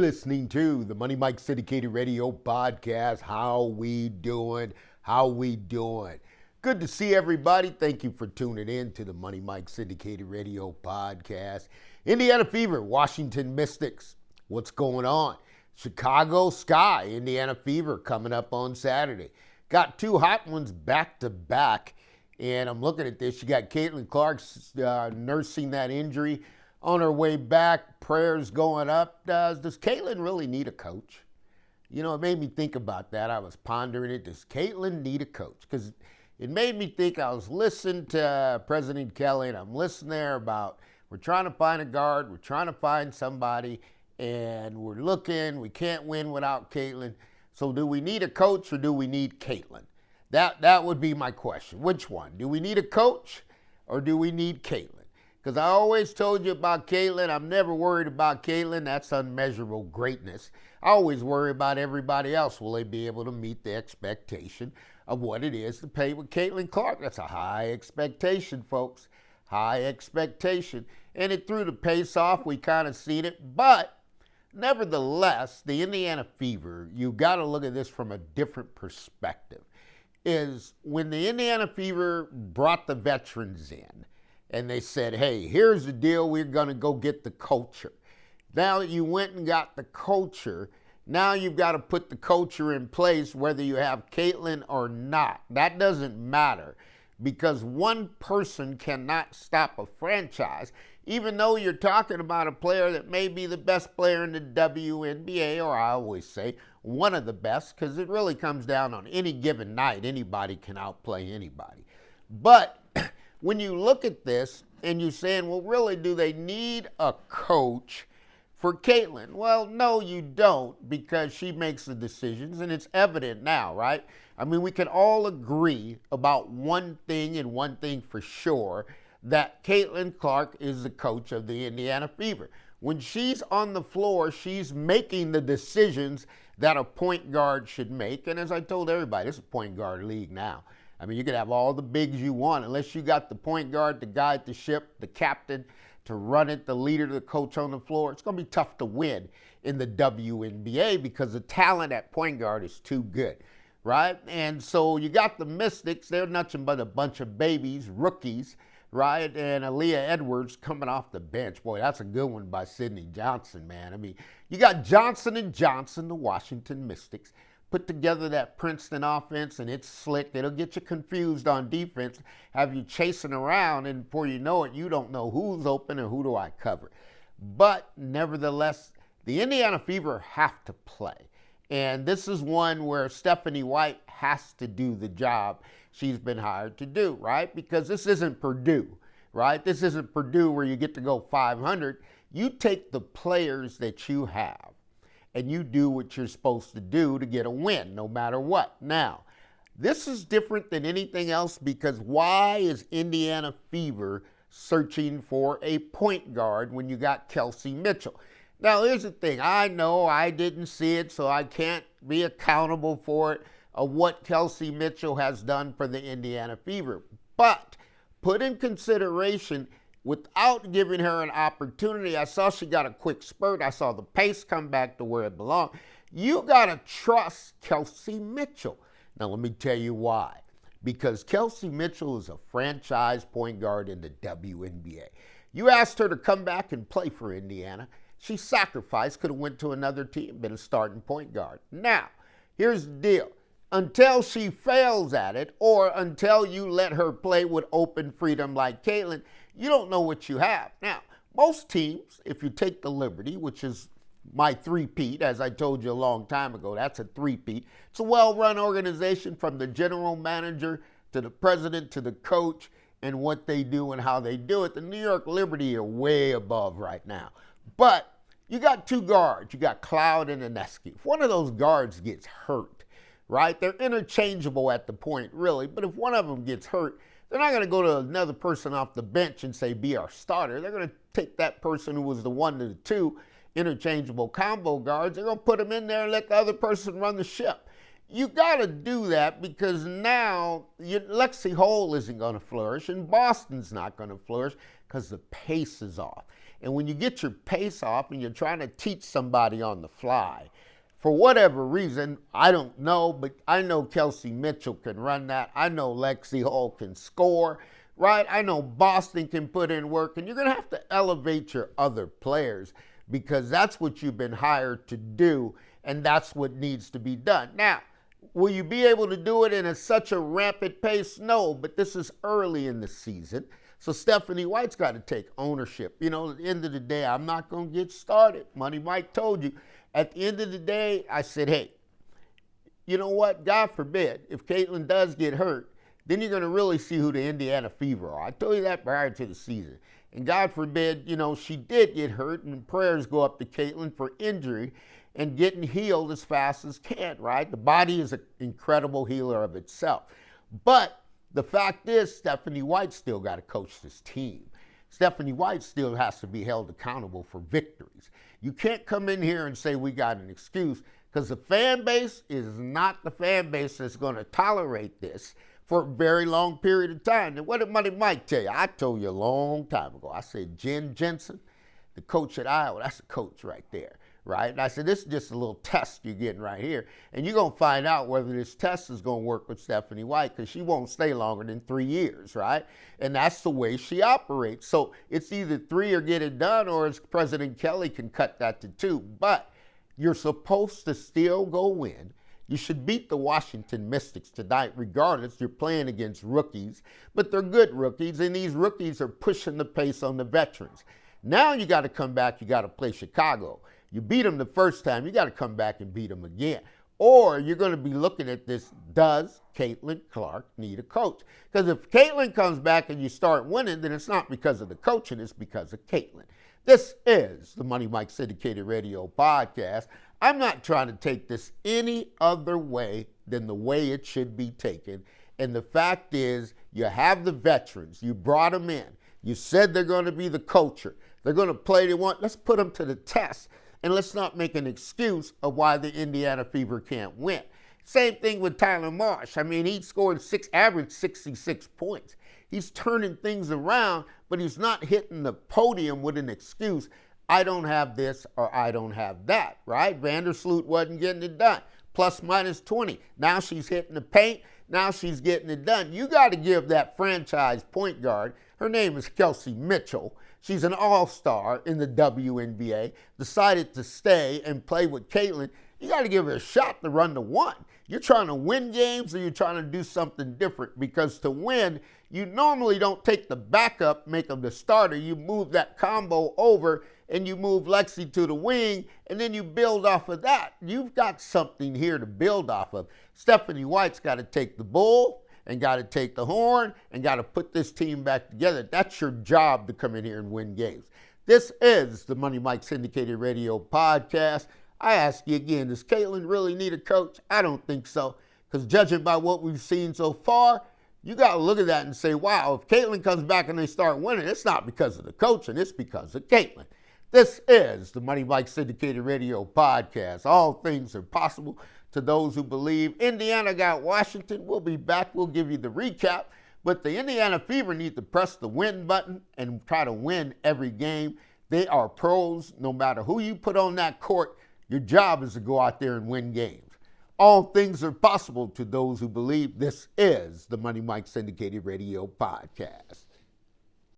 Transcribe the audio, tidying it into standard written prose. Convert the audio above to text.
Listening to the Money Mike Syndicated Radio podcast. How we doing? How we doing? Good to see everybody. Thank you for tuning in to the Money Mike Syndicated Radio podcast. Indiana Fever, Washington Mystics. What's going on? Chicago Sky, Indiana Fever coming up on Saturday. Got two hot ones back to back. And I'm looking at this. You got Caitlin Clark nursing that injury on her way back. Prayers going up. Does Caitlin really need a coach? You know, it made me think about that. I was pondering it. Does Caitlin need a coach? Because it made me think. I was listening to President Kelly, and I'm listening there about we're trying to find a guard. We're trying to find somebody, and we're looking. We can't win without Caitlin. So do we need a coach or do we need Caitlin? That would be my question. Which one? Do we need a coach or do we need Caitlin? Because I always told you about Caitlin. I'm never worried about Caitlin. That's unmeasurable greatness. I always worry about everybody else. Will they be able to meet the expectation of what it is to pay with Caitlin Clark? That's a high expectation, folks. High expectation. And it threw the pace off. We kind of seen it. But nevertheless, the Indiana Fever, you got to look at this from a different perspective. Is when the Indiana Fever brought the veterans in and they said, hey, here's the deal, we're going to go get the culture. Now that you went and got the culture, now you've got to put the culture in place whether you have Caitlin or not. That doesn't matter because one person cannot stop a franchise, even though you're talking about a player that may be the best player in the WNBA, or I always say one of the best, because it really comes down on any given night. Anybody can outplay anybody. But when you look at this and you're saying, well, really, do they need a coach for Caitlin? Well, no, you don't, because she makes the decisions, and it's evident now, right? I mean, we can all agree about one thing and one thing for sure, that Caitlin Clark is the coach of the Indiana Fever. When she's on the floor, she's making the decisions that a point guard should make. And as I told everybody, it's a point guard league now. I mean, you can have all the bigs you want. Unless you got the point guard to guide the ship, the captain to run it, the leader, the coach on the floor, it's going to be tough to win in the WNBA because the talent at point guard is too good, right? And so you got the Mystics. They're nothing but a bunch of babies, rookies, right? And Aaliyah Edwards coming off the bench. Boy, that's a good one by Sydney Johnson, man. I mean, you got Johnson & Johnson, the Washington Mystics, put together that Princeton offense, and it's slick. It'll get you confused on defense, have you chasing around, and before you know it, you don't know who's open and who do I cover. But nevertheless, the Indiana Fever have to play. And this is one where Stephanie White has to do the job she's been hired to do, right? Because this isn't Purdue, right? This isn't Purdue where you get to go 500. You take the players that you have and you do what you're supposed to do to get a win, no matter what. Now, this is different than anything else because why is Indiana Fever searching for a point guard when you got Kelsey Mitchell? Now, here's the thing. I know I didn't see it, so I can't be accountable for it, of what Kelsey Mitchell has done for the Indiana Fever. But put in consideration, without giving her an opportunity, I saw she got a quick spurt. I saw the pace come back to where it belonged. You got to trust Kelsey Mitchell. Now, let me tell you why. Because Kelsey Mitchell is a franchise point guard in the WNBA. You asked her to come back and play for Indiana. She sacrificed, could have went to another team, been a starting point guard. Now, here's the deal. Until she fails at it, or until you let her play with open freedom like Caitlin, you don't know what you have. Now, most teams, if you take the liberty, which is my three-peat, as I told you a long time ago, that's a three-peat. It's a well-run organization from the general manager to the president to the coach and what they do and how they do it. The New York Liberty are way above right now. But you got two guards. You got Cloud and Ineski. If one of those guards gets hurt, right, they're interchangeable at the point, really. But if one of them gets hurt, they're not going to go to another person off the bench and say, be our starter. They're going to take that person who was the 1 to the 2 interchangeable combo guards. They're going to put them in there and let the other person run the ship. You got to do that because now Lexi Hole isn't going to flourish and Boston's not going to flourish because the pace is off. And when you get your pace off and you're trying to teach somebody on the fly, for whatever reason, I don't know, but I know Kelsey Mitchell can run that. I know Lexi Hall can score, right? I know Boston can put in work, and you're going to have to elevate your other players because that's what you've been hired to do, and that's what needs to be done. Now, will you be able to do it in such a rampant pace? No, but this is early in the season. So Stephanie White's got to take ownership. You know, at the end of the day, I'm not going to get started. Money Mike told you. At the end of the day, I said, hey, you know what? God forbid, if Caitlin does get hurt, then you're going to really see who the Indiana Fever are. I told you that prior to the season. And God forbid, you know, she did get hurt, and prayers go up to Caitlin for injury and getting healed as fast as can, right? The body is an incredible healer of itself. But the fact is, Stephanie White still got to coach this team. Stephanie White still has to be held accountable for victories. You can't come in here and say we got an excuse, because the fan base is not the fan base that's going to tolerate this for a very long period of time. And what did Money Mike tell you? I told you a long time ago. I said, Jen Jensen, the coach at Iowa, that's a coach right there, right? And I said, this is just a little test you're getting right here. And you're going to find out whether this test is going to work with Stephanie White, because she won't stay longer than 3 years, right? And that's the way she operates. So it's either 3 or get it done, or as President Kelly can cut that to 2. But you're supposed to still go win. You should beat the Washington Mystics tonight regardless. You're playing against rookies, but they're good rookies, and these rookies are pushing the pace on the veterans. Now you got to come back. You got to play Chicago. You beat them the first time. You got to come back and beat them again. Or you're going to be looking at this, does Caitlin Clark need a coach? Because if Caitlin comes back and you start winning, then it's not because of the coaching, it's because of Caitlin. This is the Money Mike Syndicated Radio Podcast. I'm not trying to take this any other way than the way it should be taken. And the fact is, you have the veterans. You brought them in. You said they're going to be the culture. They're going to play they want. Let's put them to the test. And let's not make an excuse of why the Indiana Fever can't win. Same thing with Tyler Marsh. I mean, he scored average 66 points. He's turning things around, but he's not hitting the podium with an excuse. I don't have this or I don't have that, right? Vandersloot wasn't getting it done. Plus minus 20. Now she's hitting the paint. Now she's getting it done. You got to give that franchise point guard, her name is Kelsey Mitchell. She's an all-star in the WNBA, decided to stay and play with Caitlin. You got to give her a shot to run the one. You're trying to win games or you're trying to do something different, because to win, you normally don't take the backup, make them the starter. You move that combo over and you move Lexi to the wing, and then you build off of that. You've got something here to build off of. Stephanie White's got to take the bull and got to take the horn and got to put this team back together. That's your job, to come in here and win games. This is the Money Mike Syndicated Radio Podcast. I ask you again, does Caitlin really need a coach? I don't think so, because judging by what we've seen so far, you got to look at that and say, wow, if Caitlin comes back and they start winning, it's not because of the coaching, it's because of Caitlin. This is the Money Mike Syndicated Radio Podcast. All things are possible to those who believe. Indiana got Washington. We'll be back. We'll give you the recap. But the Indiana Fever need to press the win button and try to win every game. They are pros. No matter who you put on that court, your job is to go out there and win games. All things are possible to those who believe. This is the Money Mike Syndicated Radio Podcast.